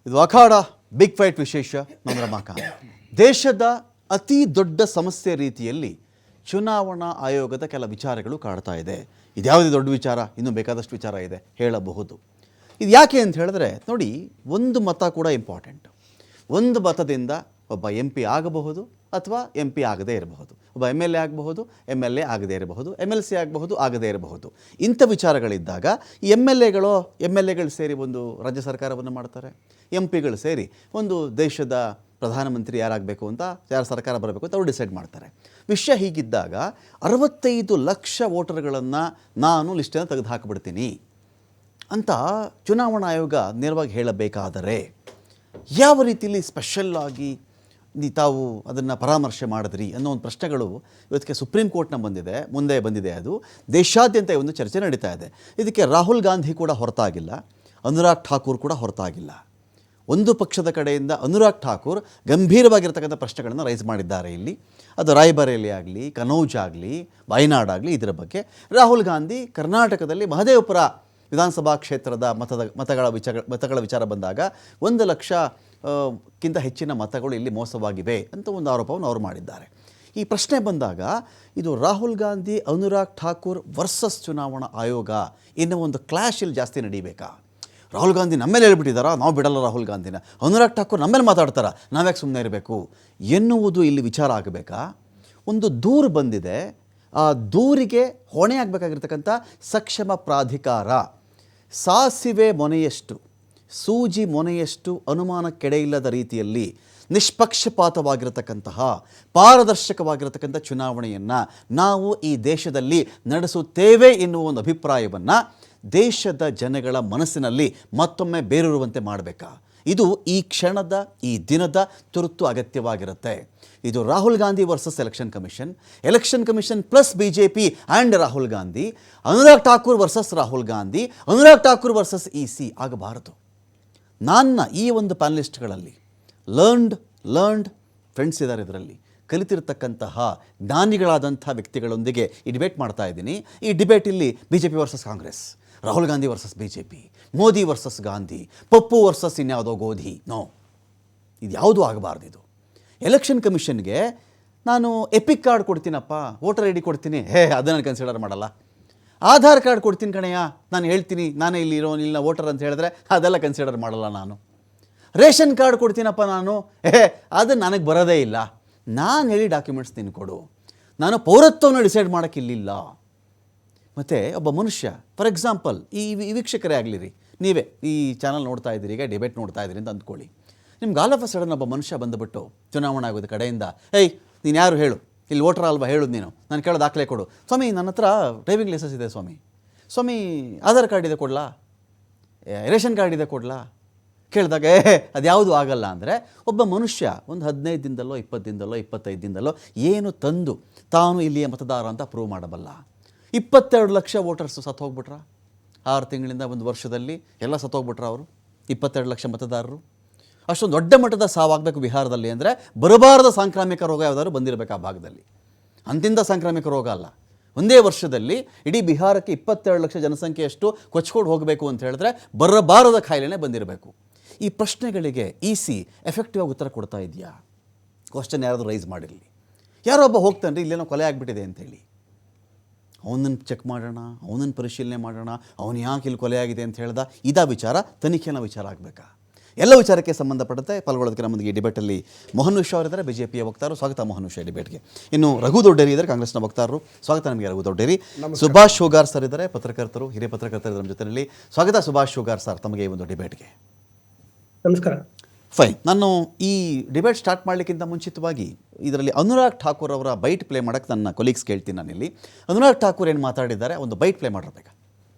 ಇದು ಅಖಾಡ big fight ವಿಶೇಷ. ನಾನು ರಮಾಕಾಂತ್. ದೇಶದ ಅತಿ ದೊಡ್ಡ ಸಮಸ್ಯೆ ರೀತಿಯಲ್ಲಿ ಚುನಾವಣಾ ಆಯೋಗದ ಕೆಲ ವಿಚಾರಗಳು ಕಾಡ್ತಾ ಇದೆ. ಇದ್ಯಾವುದೇ ದೊಡ್ಡ ವಿಚಾರ, ಇನ್ನೂ ಬೇಕಾದಷ್ಟು ವಿಚಾರ ಇದೆ ಹೇಳಬಹುದು. ಇದು ಯಾಕೆ ಅಂತ ಹೇಳಿದ್ರೆ ನೋಡಿ, ಒಂದು ಮತ ಕೂಡ ಇಂಪಾರ್ಟೆಂಟ್. ಒಂದು ಮತದಿಂದ ಒಬ್ಬ MP ಆಗಬಹುದು ಅಥವಾ MP ಆಗದೇ ಇರಬಹುದು, ಒಬ್ಬ MLA ಆಗಬಹುದು, MLA ಆಗದೇ ಇರಬಹುದು, MLC ಆಗಬಹುದು, ಆಗದೇ ಇರಬಹುದು. ಇಂಥ ವಿಚಾರಗಳಿದ್ದಾಗ ಈ MLAಗಳು ಸೇರಿ ಒಂದು ರಾಜ್ಯ ಸರ್ಕಾರವನ್ನು ಮಾಡ್ತಾರೆ, MP ಗಳು ಸೇರಿ ಒಂದು ದೇಶದ ಪ್ರಧಾನಮಂತ್ರಿ ಯಾರಾಗಬೇಕು ಅಂತ, ಯಾರ ಸರ್ಕಾರ ಬರಬೇಕು ಅಂತ ಅವರು ಡಿಸೈಡ್ ಮಾಡ್ತಾರೆ. ವಿಷಯ ಹೀಗಿದ್ದಾಗ 65 ಲಕ್ಷ ವೋಟರ್ಗಳನ್ನು ನಾನು ಲಿಸ್ಟನ್ನು ತೆಗೆದು ಹಾಕಿಬಿಡ್ತೀನಿ ಅಂತ ಚುನಾವಣಾ ಆಯೋಗ ನೇರವಾಗಿ ಹೇಳಬೇಕಾದರೆ ಯಾವ ರೀತಿಯಲ್ಲಿ ಸ್ಪೆಷಲ್ಲಾಗಿ ತಾವು ಅದನ್ನು ಪರಾಮರ್ಶೆ ಮಾಡಿದ್ರಿ ಅನ್ನೋ ಒಂದು ಪ್ರಶ್ನೆಗಳು ಇವತ್ತಿಗೆ ಸುಪ್ರೀಂ ಕೋರ್ಟ್ನ ಮುಂದೆ ಬಂದಿದೆ. ಅದು ದೇಶಾದ್ಯಂತ ಒಂದು ಚರ್ಚೆ ನಡೀತಾ ಇದೆ. ಇದಕ್ಕೆ ರಾಹುಲ್ ಗಾಂಧಿ ಕೂಡ ಹೊರತಾಗಿಲ್ಲ, ಅನುರಾಗ್ ಠಾಕೂರ್ ಕೂಡ ಹೊರತಾಗಿಲ್ಲ. ಒಂದು ಪಕ್ಷದ ಕಡೆಯಿಂದ ಅನುರಾಗ್ ಠಾಕೂರ್ ಗಂಭೀರವಾಗಿರ್ತಕ್ಕಂಥ ಪ್ರಶ್ನೆಗಳನ್ನು ರೈಸ್ ಮಾಡಿದ್ದಾರೆ ಇಲ್ಲಿ. ಅದು ರಾಯ್ಬರೇಲಿ ಆಗಲಿ, ಕನೌಜ್ ಆಗಲಿ, ವಯನಾಡ್ ಆಗಲಿ, ಇದರ ಬಗ್ಗೆ. ರಾಹುಲ್ ಗಾಂಧಿ ಕರ್ನಾಟಕದಲ್ಲಿ ಮಹದೇವಪುರ ವಿಧಾನಸಭಾ ಕ್ಷೇತ್ರದ ಮತಗಳ ವಿಚಾರ ಬಂದಾಗ 1 ಲಕ್ಷಕ್ಕಿಂತ ಹೆಚ್ಚಿನ ಮತಗಳು ಇಲ್ಲಿ ಮೋಸವಾಗಿವೆ ಅಂತ ಒಂದು ಆರೋಪವನ್ನು ಅವರು ಮಾಡಿದ್ದಾರೆ. ಈ ಪ್ರಶ್ನೆ ಬಂದಾಗ ಇದು ರಾಹುಲ್ ಗಾಂಧಿ, ಅನುರಾಗ್ ಠಾಕೂರ್ ವರ್ಸಸ್ ಚುನಾವಣಾ ಆಯೋಗ ಎನ್ನುವ ಒಂದು ಕ್ಲಾಶ್ ಇಲ್ಲಿ ಜಾಸ್ತಿ ನಡೀಬೇಕಾ? ರಾಹುಲ್ ಗಾಂಧಿ ನಮ್ಮೇಲೆ ಹೇಳ್ಬಿಟ್ಟಿದ್ದಾರಾ, ನಾವು ಬಿಡಲ್ಲ ರಾಹುಲ್ ಗಾಂಧಿನ, ಅನುರಾಗ್ ಠಾಕೂರ್ ನಮ್ಮೇಲೆ ಮಾತಾಡ್ತಾರ, ನಾವ್ಯಾಕೆ ಸುಮ್ಮನೆ ಇರಬೇಕು ಎನ್ನುವುದು ಇಲ್ಲಿ ವಿಚಾರ ಆಗಬೇಕಾ? ಒಂದು ದೂರು ಬಂದಿದೆ, ಆ ದೂರಿಗೆ ಹೊಣೆ ಆಗಬೇಕಾಗಿರ್ತಕ್ಕಂಥ ಸಕ್ಷಮ ಪ್ರಾಧಿಕಾರ ಸಾಸಿವೆ ಮೊನೆಯಷ್ಟು, ಸೂಜಿ ಮೊನೆಯಷ್ಟು ಅನುಮಾನಕ್ಕೆಡೆಯಿಲ್ಲದ ರೀತಿಯಲ್ಲಿ ನಿಷ್ಪಕ್ಷಪಾತವಾಗಿರತಕ್ಕಂತಹ ಪಾರದರ್ಶಕವಾಗಿರತಕ್ಕಂಥ ಚುನಾವಣೆಯನ್ನು ನಾವು ಈ ದೇಶದಲ್ಲಿ ನಡೆಸುತ್ತೇವೆ ಎನ್ನುವ ಒಂದು ಅಭಿಪ್ರಾಯವನ್ನು ದೇಶದ ಜನಗಳ ಮನಸ್ಸಿನಲ್ಲಿ ಮತ್ತೊಮ್ಮೆ ಬೇರೂರುವಂತೆ ಮಾಡಬೇಕಾ? ಇದು ಈ ಕ್ಷಣದ, ಈ ದಿನದ ತುರ್ತು ಅಗತ್ಯವಾಗಿರುತ್ತೆ. ಇದು Rahul Gandhi versus election commission plus BJP and Rahul Gandhi, Anurag Thakur versus Rahul Gandhi, Anurag Thakur versus EC ಆಗಬಾರದು. ನನ್ನ ಈ ಒಂದು ಪ್ಯಾನಲಿಸ್ಟ್ಗಳಲ್ಲಿ ಲರ್ನ್ಡ್ ಫ್ರೆಂಡ್ಸ್ ಇದ್ದಾರೆ, ಇದರಲ್ಲಿ ಕಲಿತಿರ್ತಕ್ಕಂತಹ ಜ್ಞಾನಿಗಳಾದಂಥ ವ್ಯಕ್ತಿಗಳೊಂದಿಗೆ ಈ ಡಿಬೇಟ್ ಮಾಡ್ತಾ ಇದ್ದೀನಿ. ಈ ಡಿಬೇಟ್ ಇಲ್ಲಿ BJP versus Congress, Rahul Gandhi versus BJP, Modi versus Gandhi, Pappu versus ಇನ್ಯಾವುದೋ ಗೋಧಿ. ನೋ, ಇದು ಯಾವುದೂ ಆಗಬಾರ್ದು. ಇದು ಎಲೆಕ್ಷನ್ ಕಮಿಷನ್ಗೆ ನಾನು ಎಪಿಕ್ ಕಾರ್ಡ್ ಕೊಡ್ತೀನಪ್ಪ, ವೋಟರ್ ID ಕೊಡ್ತೀನಿ, ಅದನ್ನು ಕನ್ಸಿಡರ್ ಮಾಡಲ್ಲ. ಆಧಾರ್ ಕಾರ್ಡ್ ಕೊಡ್ತೀನಿ ಕಣಯ್ಯ, ನಾನು ಹೇಳ್ತೀನಿ ನಾನೇ ಇಲ್ಲ ವೋಟರ್ ಅಂತ ಹೇಳಿದ್ರೆ ಅದೆಲ್ಲ ಕನ್ಸಿಡರ್ ಮಾಡಲ್ಲ ನಾನು. ರೇಷನ್ ಕಾರ್ಡ್ ಕೊಡ್ತೀನಪ್ಪ ನಾನು, ಅದು ನನಗೆ ಬರೋದೇ ಇಲ್ಲ. ನಾನು ಹೇಳಿ ಡಾಕ್ಯುಮೆಂಟ್ಸ್ ನೀನು ಕೊಡು, ನಾನು ಪೌರತ್ವವನ್ನು ಡಿಸೈಡ್ ಮಾಡೋಕ್ಕಿಲ್ಲ. ಮತ್ತು ಒಬ್ಬ ಮನುಷ್ಯ, ಫಾರ್ ಎಕ್ಸಾಂಪಲ್ ಈ ವೀಕ್ಷಕರೇ ಆಗಲಿರಿ, ನೀವೇ ಈ ಚಾನಲ್ ನೋಡ್ತಾ ಇದ್ದೀರಿ, ಈಗ ಡಿಬೇಟ್ ನೋಡ್ತಾ ಇದ್ದೀರಿ ಅಂತ ಅಂದ್ಕೊಳ್ಳಿ. ನಿಮ್ಗೆ ಆಲ್ ಆಫ್ ಅ ಸಡನ್ ಒಬ್ಬ ಮನುಷ್ಯ ಬಂದುಬಿಟ್ಟು ಚುನಾವಣಾ ಆಗೋದ ಕಡೆಯಿಂದ, ನೀನು ಯಾರು ಹೇಳು, ಇಲ್ಲಿ ವೋಟರ್ ಅಲ್ವಾ ಹೇಳೋದು ನೀನು, ನಾನು ಕೇಳೋ ದಾಖಲೆ ಕೊಡು. ಸ್ವಾಮಿ ನನ್ನ ಹತ್ರ ಡ್ರೈವಿಂಗ್ ಲೈಸೆನ್ಸ್ ಇದೆ ಸ್ವಾಮಿ ಆಧಾರ್ ಕಾರ್ಡ್ ಇದೆ ಕೊಡಲಾ, ರೇಷನ್ ಕಾರ್ಡ್ ಇದೆ ಕೊಡಲಾ ಕೇಳಿದಾಗ ಅದು ಯಾವುದು ಆಗಲ್ಲ ಅಂದರೆ, ಒಬ್ಬ ಮನುಷ್ಯ ಒಂದು 15 ದಿನದಲ್ಲೋ 20 ದಿನದಲ್ಲೋ 25 ದಿನದಲ್ಲೋ ಏನು ತಂದು ತಾನು ಇಲ್ಲಿಯ ಮತದಾರ ಅಂತ ಪ್ರೂವ್ ಮಾಡಬಲ್ಲ. 22 ಲಕ್ಷ ವೋಟರ್ಸು ಸತ್ತು ಹೋಗ್ಬಿಟ್ರ, 6 ತಿಂಗಳಿಂದ ಒಂದು ವರ್ಷದಲ್ಲಿ ಎಲ್ಲ ಸತ್ತೋಗ್ಬಿಟ್ರ ಅವರು 22 ಲಕ್ಷ ಮತದಾರರು. ಅಷ್ಟೊಂದು ದೊಡ್ಡ ಮಟ್ಟದ ಸಾವಾಗಬೇಕು ಬಿಹಾರದಲ್ಲಿ ಅಂದರೆ ಬರಬಾರದ ಸಾಂಕ್ರಾಮಿಕ ರೋಗ ಯಾವುದಾದ್ರು ಬಂದಿರಬೇಕು ಆ ಭಾಗದಲ್ಲಿ. ಅಂತಿಂದ ಸಾಂಕ್ರಾಮಿಕ ರೋಗ ಅಲ್ಲ, ಒಂದೇ ವರ್ಷದಲ್ಲಿ ಇಡೀ ಬಿಹಾರಕ್ಕೆ 22 ಲಕ್ಷ ಜನಸಂಖ್ಯೆಯಷ್ಟು ಕೊಚ್ಕೊಂಡು ಹೋಗಬೇಕು ಅಂತ ಹೇಳಿದ್ರೆ ಬರಬಾರದ ಕಾಯಿಲೆನೇ ಬಂದಿರಬೇಕು. ಈ ಪ್ರಶ್ನೆಗಳಿಗೆ EC ಎಫೆಕ್ಟಿವ್ ಆಗಿ ಉತ್ತರ ಕೊಡ್ತಾ ಇದೆಯಾ? ಕ್ವಶನ್ ಯಾರಾದರೂ ರೈಸ್ ಮಾಡಿರಲಿ. ಯಾರೋ ಒಬ್ಬ ಹೋಗ್ತಾನೆ ಇಲ್ಲೇನೋ ಕೊಲೆ ಆಗಿಬಿಟ್ಟಿದೆ ಅಂತೇಳಿ, ಅವನನ್ನು ಚೆಕ್ ಮಾಡೋಣ, ಅವನನ್ನು ಪರಿಶೀಲನೆ ಮಾಡೋಣ, ಅವನು ಯಾಕೆ ಇಲ್ಲಿ ಕೊಲೆ ಆಗಿದೆ ಅಂತ ಹೇಳ್ದ, ಇದಾ ವಿಚಾರ, ತನಿಖೆನ ವಿಚಾರ ಆಗಬೇಕಾ? ಎಲ್ಲ ವಿಚಾರಕ್ಕೆ ಸಂಬಂಧಪಡುತ್ತೆ. ಪಾಲ್ಗೊಳ್ಳೋದಕ್ಕೆ ನಮ್ಮೊಂದಿಗೆ ಈ ಡಿಬೇಟಲ್ಲಿ ಮೋಹನ್ ವಿಶ್ವ ಅವರಿದ್ದಾರೆ, BJPಯ ವಕ್ತಾರರು. ಸ್ವಾಗತ ಮೋಹನ್ ವಿಶ್ವ ಡಿಬೇಟ್ಗೆ. ಇನ್ನು ರಘು ದೊಡ್ಡೇರಿ ಇದ್ದಾರೆ, ಕಾಂಗ್ರೆಸ್ನ ವಕ್ತಾರರು. ಸ್ವಾಗತ ನಮಗೆ ರಘು ದೊಡ್ಡೇರಿ. ಸುಭಾಷ್ ಶೋಗಾರ್ ಸರ್ ಇದ್ದಾರೆ, ಪತ್ರಕರ್ತರು, ಹಿರಿಯ ಪತ್ರಕರ್ತರು ನಮ್ಮ ಜೊತೆಯಲ್ಲಿ. ಸ್ವಾಗತ ಸುಭಾಷ್ ಶೋಗಾರ್ ಸರ್ ತಮಗೆ ಈ ಒಂದು ಡಿಬೇಟ್ಗೆ. ನಮಸ್ಕಾರ. ಫೈನ್. ನಾನು ಈ ಡಿಬೇಟ್ ಸ್ಟಾರ್ಟ್ ಮಾಡಲಿಕ್ಕಿಂತ ಮುಂಚಿತವಾಗಿ ಇದರಲ್ಲಿ ಅನುರಾಗ್ ಠಾಕೂರ್ ಅವರ ಬೈಟ್ ಪ್ಲೇ ಮಾಡೋಕ್ಕೆ ನನ್ನ ಕೊಲೀಗ್ಸ್ ಕೇಳ್ತೀನಿ. ನಾನಿಲ್ಲಿ ಅನುರಾಗ್ ಠಾಕೂರ್ ಏನು ಮಾತಾಡಿದ್ದಾರೆ ಒಂದು ಬೈಟ್ ಪ್ಲೇ ಮಾಡಿರ್ಬೇಕಾ?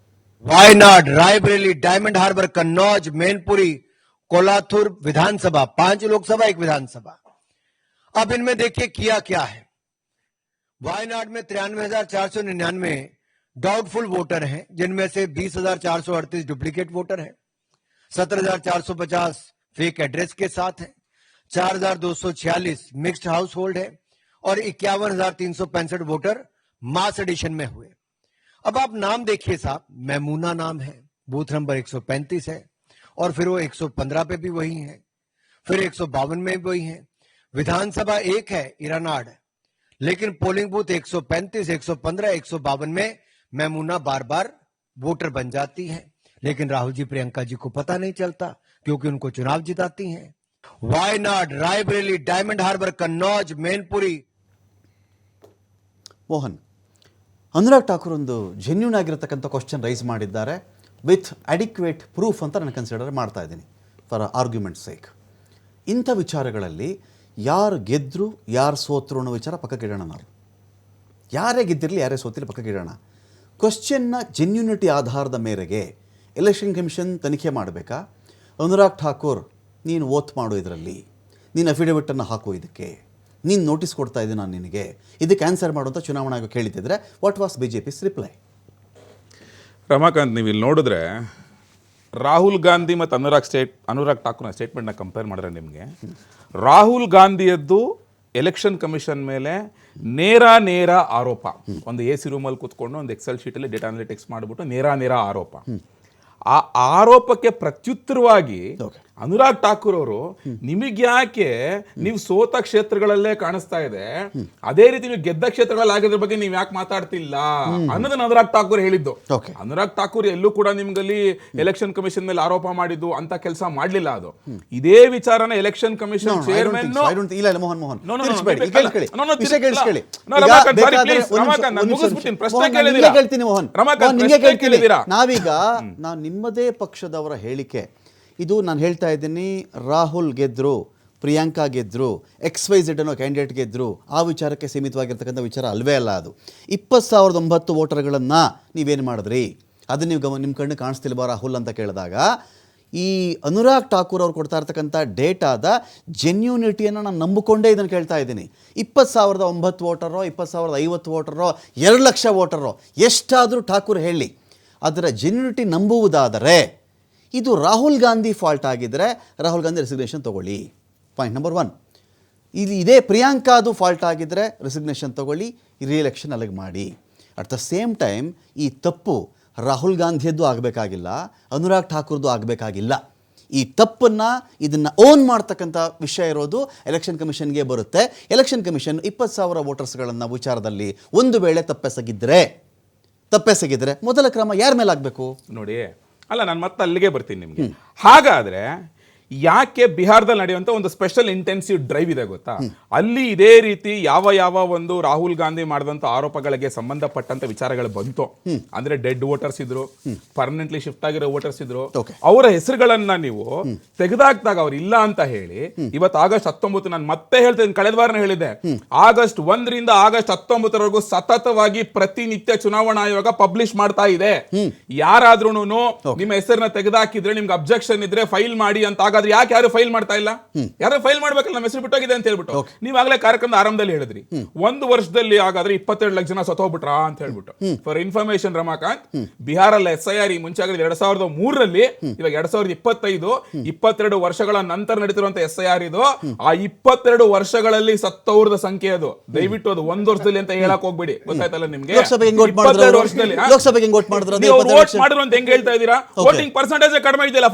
वायनाड, रायबरेली, डायमंड हार्बर, कन्नौज, मैनपुरी, कोलाथुर विधानसभा, 5 लोकसभा 1 विधानसभा. अब इनमें देखिए किया क्या है. वायनाड में 93,499 डाउटफुल वोटर हैं, जिनमें से 20,438 डुप्लीकेट वोटर हैं, 17,450 फेक एड्रेस के साथ हैं, 4,246 मिक्स्ड हाउस होल्ड है और 51,365 वोटर मास एडिशन में हुए. अब आप नाम देखिए साहब, मैमूना नाम है, बूथ नंबर 135 है और फिर वो 115 पे भी वही है, फिर 152 में भी वही है। विधानसभा एक है इरानाड, लेकिन पोलिंग बूथ 135, 115, 152 में मैमूना बार बार वोटर बन जाती है, लेकिन राहुल जी प्रियंका जी को पता नहीं चलता क्योंकि उनको चुनाव जिताती हैं। वायनाड, रायबरेली, डायमंड हार्बर, कन्नौज, मैनपुरी। ಮೋಹನ್, ಅನುರಾಗ್ ಠಾಕೂರ್ ಒಂದು ಜೆನ್ಯೂನ್ ಆಗಿರತಕ್ಕಂಥ ಕ್ವಶನ್ ರೈಸ್ ಮಾಡಿದ್ದಾರೆ ವಿತ್ ಅಡಿಕ್ವೇಟ್ ಪ್ರೂಫ್ ಅಂತ ನಾನು ಕನ್ಸಿಡರ್ ಮಾಡ್ತಾ ಇದ್ದೀನಿ ಫಾರ್ ಆರ್ಗ್ಯುಮೆಂಟ್ ಸೇಕ್. ಇಂಥ ವಿಚಾರಗಳಲ್ಲಿ ಯಾರು ಗೆದ್ದರು ಯಾರು ಸೋತರು ಅನ್ನೋ ವಿಚಾರ ಪಕ್ಕಕ್ಕೆ ಇಡೋಣ. ನಾವು ಯಾರೇ ಗೆದ್ದಿರಲಿ ಯಾರೇ ಸೋತಿರಲಿ ಪಕ್ಕಕ್ಕೆ ಇಡೋಣ. ಕ್ವಶನ್ನ ಜೆನ್ಯೂನಿಟಿ ಆಧಾರದ ಮೇರೆಗೆ ಎಲೆಕ್ಷನ್ ಕಮಿಷನ್ ತನಿಖೆ ಮಾಡಬೇಕಾ, ಅನುರಾಗ್ ಠಾಕೂರ್ ನೀನು ಓತ್ ಮಾಡು, ಇದರಲ್ಲಿ ನೀನು ಅಫಿಡವಿಟನ್ನು ಹಾಕು, ಇದಕ್ಕೆ ನೀನು ನೋಟಿಸ್ ಕೊಡ್ತಾ ಇದ್ದೀನಿ ನಾನು ನಿನಗೆ, ಇದಕ್ಕೆ ಆನ್ಸರ್ ಮಾಡುವಂಥ ಚುನಾವಣಾ ಆಯೋಗ ಕೇಳಿತಿದ್ರೆ what was BJP's reply? Ramakant, ನೀವು ಇಲ್ಲಿ ನೋಡಿದ್ರೆ ರಾಹುಲ್ ಗಾಂಧಿ ಮತ್ತು ಅನುರಾಗ್ ಠಾಕೂರ್ನ ಸ್ಟೇಟ್ಮೆಂಟ್ನ ಕಂಪೇರ್ ಮಾಡಿದ್ರೆ ನಿಮಗೆ ರಾಹುಲ್ ಗಾಂಧಿಯದ್ದು ಎಲೆಕ್ಷನ್ ಕಮಿಷನ್ ಮೇಲೆ ನೇರ ಆರೋಪ, ಒಂದು AC ರೂಮಲ್ಲಿ ಕೂತ್ಕೊಂಡು ಒಂದು ಎಕ್ಸೆಲ್ ಶೀಟಲ್ಲಿ ಡೇಟಾ ಅನಾಲಿಟಿಕ್ಸ್ ಮಾಡಿಬಿಟ್ಟು ನೇರ ಆರೋಪ. ಆ ಆರೋಪಕ್ಕೆ ಪ್ರತ್ಯುತ್ತರವಾಗಿ ಅನುರಾಗ್ ಠಾಕೂರ್ ಅವರು ನಿಮಗ್ಯಾಕೆ ನೀವು ಸೋತ ಕ್ಷೇತ್ರಗಳಲ್ಲೇ ಕಾಣಿಸ್ತಾ ಇದೆ, ಅದೇ ರೀತಿ ನೀವು ಗೆದ್ದ ಕ್ಷೇತ್ರಗಳಲ್ಲಿ ಆಗಿದ್ರ ಬಗ್ಗೆ ನೀವು ಯಾಕೆ ಮಾತಾಡ್ತಿಲ್ಲ ಅನ್ನೋದನ್ನ ಅನುರಾಗ್ ಠಾಕೂರ್ ಹೇಳಿದ್ದು. ಅನುರಾಗ್ ಠಾಕೂರ್ ಎಲ್ಲೂ ಕೂಡ ನಿಮ್ಗಲ್ಲಿ ಎಲೆಕ್ಷನ್ ಕಮಿಷನ್ ಮೇಲೆ ಆರೋಪ ಮಾಡಿದ್ದು ಅಂತ ಕೆಲಸ ಮಾಡ್ಲಿಲ್ಲ. ಅದು ಇದೇ ವಿಚಾರನ ಎಲೆಕ್ಷನ್ ಕಮಿಷನ್ ಚೇರ್ಮನ್ ನಾವೀಗ ನಿಮ್ಮದೇ ಪಕ್ಷದವರ ಹೇಳಿಕೆ ಇದು, ನಾನು ಹೇಳ್ತಾ ಇದ್ದೀನಿ, ರಾಹುಲ್ ಗೆದ್ರು, ಪ್ರಿಯಾಂಕಾ ಗೆದ್ರು, XYZ ಅನ್ನೋ ಕ್ಯಾಂಡಿಡೇಟ್ ಗೆದ್ರು, ಆ ವಿಚಾರಕ್ಕೆ ಸೀಮಿತವಾಗಿರ್ತಕ್ಕಂಥ ವಿಚಾರ ಅಲ್ವೇ ಅಲ್ಲ. ಅದು 20,009 ವೋಟರ್ಗಳನ್ನು ನೀವೇನು ಮಾಡಿದ್ರಿ, ಅದು ನೀವು ನಿಮ್ಮ ಕಣ್ಣು ಕಾಣಿಸ್ತಿಲ್ವಾ ರಾಹುಲ್ ಅಂತ ಕೇಳಿದಾಗ, ಈ ಅನುರಾಗ್ ಠಾಕೂರ್ ಅವ್ರು ಕೊಡ್ತಾ ಇರ್ತಕ್ಕಂಥ ಡೇಟಾದ ಜೆನ್ಯೂನಿಟಿಯನ್ನು ನಾನು ನಂಬಿಕೊಂಡೇ ಇದನ್ನು ಕೇಳ್ತಾ ಇದ್ದೀನಿ. 20,009 ವೋಟರೋ, 20,050 ವೋಟರೋ, 2 ಲಕ್ಷ ವೋಟರೋ, ಎಷ್ಟಾದರೂ ಠಾಕೂರ್ ಹೇಳಿ, ಅದರ ಜೆನ್ಯೂನಿಟಿ ನಂಬುವುದಾದರೆ ಇದು ರಾಹುಲ್ ಗಾಂಧಿ ಫಾಲ್ಟ್ ಆಗಿದ್ದರೆ ರಾಹುಲ್ ಗಾಂಧಿ ರೆಸಿಗ್ನೇಷನ್ ತೊಗೊಳ್ಳಿ, ಪಾಯಿಂಟ್ ನಂಬರ್ 1. ಇದೇ ಪ್ರಿಯಾಂಕಾದು ಫಾಲ್ಟ್ ಆಗಿದ್ದರೆ ರೆಸಿಗ್ನೇಷನ್ ತೊಗೊಳ್ಳಿ, ರಿಎಲೆಕ್ಷನ್ ಅಲ್ಲಿಗೆ ಮಾಡಿ. ಅಟ್ ದ ಸೇಮ್ ಟೈಮ್ ಈ ತಪ್ಪು ರಾಹುಲ್ ಗಾಂಧಿಯದ್ದು ಆಗಬೇಕಾಗಿಲ್ಲ, ಅನುರಾಗ್ ಠಾಕೂರ್ದು ಆಗಬೇಕಾಗಿಲ್ಲ. ಈ ತಪ್ಪನ್ನು ಇದನ್ನು ಓನ್ ಮಾಡ್ತಕ್ಕಂಥ ವಿಷಯ ಇರೋದು ಎಲೆಕ್ಷನ್ ಕಮಿಷನ್ಗೆ ಬರುತ್ತೆ. ಎಲೆಕ್ಷನ್ ಕಮಿಷನ್ 20,000 ವೋಟರ್ಸ್ಗಳನ್ನು ವಿಚಾರದಲ್ಲಿ ಒಂದು ವೇಳೆ ತಪ್ಪೆಸಗಿದ್ರೆ ಮೊದಲ ಕ್ರಮ ಯಾರ ಮೇಲೆ ಆಗಬೇಕು ನೋಡಿ. ಅಲ್ಲ, ನಾನು ಮತ್ತೆ ಅಲ್ಲಿಗೆ ಬರ್ತೀನಿ ನಿಮಗೆ. ಹಾಗಾದ್ರೆ ಯಾಕೆ ಬಿಹಾರದಲ್ಲಿ ನಡೆಯುವಂತ ಒಂದು ಸ್ಪೆಷಲ್ ಇಂಟೆನ್ಸಿವ್ ಡ್ರೈವ್ ಇದೆ ಗೊತ್ತಾ, ಅಲ್ಲಿ ಇದೇ ರೀತಿ ಯಾವ ಒಂದು ರಾಹುಲ್ ಗಾಂಧಿ ಮಾಡಿದಂತ ಆರೋಪಗಳಿಗೆ ಸಂಬಂಧಪಟ್ಟಂತ ವಿಚಾರಗಳು ಬಂತು ಅಂದ್ರೆ ಡೆಡ್ ವೋಟರ್ಸ್ ಇದ್ರು, ಪರ್ಮನೆಂಟ್ಲಿ ಶಿಫ್ಟ್ ಆಗಿರೋ ವೋಟರ್ಸ್ ಇದ್ರು, ಅವರ ಹೆಸರುಗಳನ್ನ ನೀವು ತೆಗೆದಾಕ್ದಾಗ ಅವ್ರು ಇಲ್ಲ ಅಂತ ಹೇಳಿ ಇವತ್ತು ಆಗಸ್ಟ್ 19, ನಾನು ಮತ್ತೆ ಹೇಳ್ತೇನೆ, ಕಳೆದ ವಾರನೇ ಹೇಳಿದ್ದೆ, ಆಗಸ್ಟ್ 1ರಿಂದ ಆಗಸ್ಟ್ 19 ಸತತವಾಗಿ ಪ್ರತಿನಿತ್ಯ ಚುನಾವಣಾ ಆಯೋಗ ಪಬ್ಲಿಷ್ ಮಾಡ್ತಾ ಇದೆ. ಯಾರಾದ್ರೂ ನಿಮ್ಮ ಹೆಸರನ್ನ ತೆಗೆದಾಕಿದ್ರೆ, ನಿಮ್ಗೆ ಅಬ್ಜೆಕ್ಷನ್ ಇದ್ರೆ ಫೈಲ್ ಮಾಡಿ ಅಂತ. ಹಾಗಾದ್ರೆ ಯಾಕೆ ಯಾರು ಫೈಲ್ ಮಾಡ್ತಾ ಇಲ್ಲ? ಯಾರು ಫೈಲ್ ಮಾಡ್ಬೇಕಲ್ಲ, ನಮ್ಮ ಹೆಸರು ಬಿಟ್ಟೋಗಿದೆ ಅಂತ ಹೇಳ್ಬಿಟ್ಟು. ನೀವಾಗಲೇ ಕಾರ್ಯಕ್ರಮದ ಆರಂಭದಲ್ಲಿ ಹೇಳಿದ್ರಿ 1 ವರ್ಷದಲ್ಲಿ ಹಾಗಾದ್ರೆ 22 ಲಕ್ಷ ಜನ ಸತ್ತೋಗ್ಬಿಟ್ರಾ ಅಂತ ಹೇಳ್ಬಿಟ್ಟು. ಫಾರ್ ಇನ್ಫಾರ್ಮೇಶನ್ ರಮಾಕಾಂತ್, ಬಿಹಾರಲ್ಲಿ SIR ಮುಂಚೆ ಆಗಿದ್ದು 2003ರಲ್ಲಿ, ಇವಾಗ 2025, 22 ವರ್ಷಗಳ ನಂತರ ನಡೀತಿರುವಂತ SIR ಇದು. ಆ 22 ವರ್ಷಗಳಲ್ಲಿ ಸತ್ತವ್ರದ ಸಂಖ್ಯೆ ಅದು. ದಯವಿಟ್ಟು ಅದು 1 ವರ್ಷದಲ್ಲಿ ಅಂತ ಹೇಳಕ್ ಹೋಗ್ಬೇಡಿ, ಗೊತ್ತಾಯ್ತಲ್ಲ ನಿಮ್ಗೆ. 22 ವರ್ಷದಲ್ಲಿ ವೋಟ್ ಮಾಡಿದ್ರು ಅಂತ ಹೆಂಗ್ ಹೇಳ್ತಾ ಇದ್ದೀರಾ? ವೋಟಿಂಗ್ ಪರ್ಸೆಂಟೇಜ್ ಕಡಿಮೆ ಇದೆಯಲ್ಲ,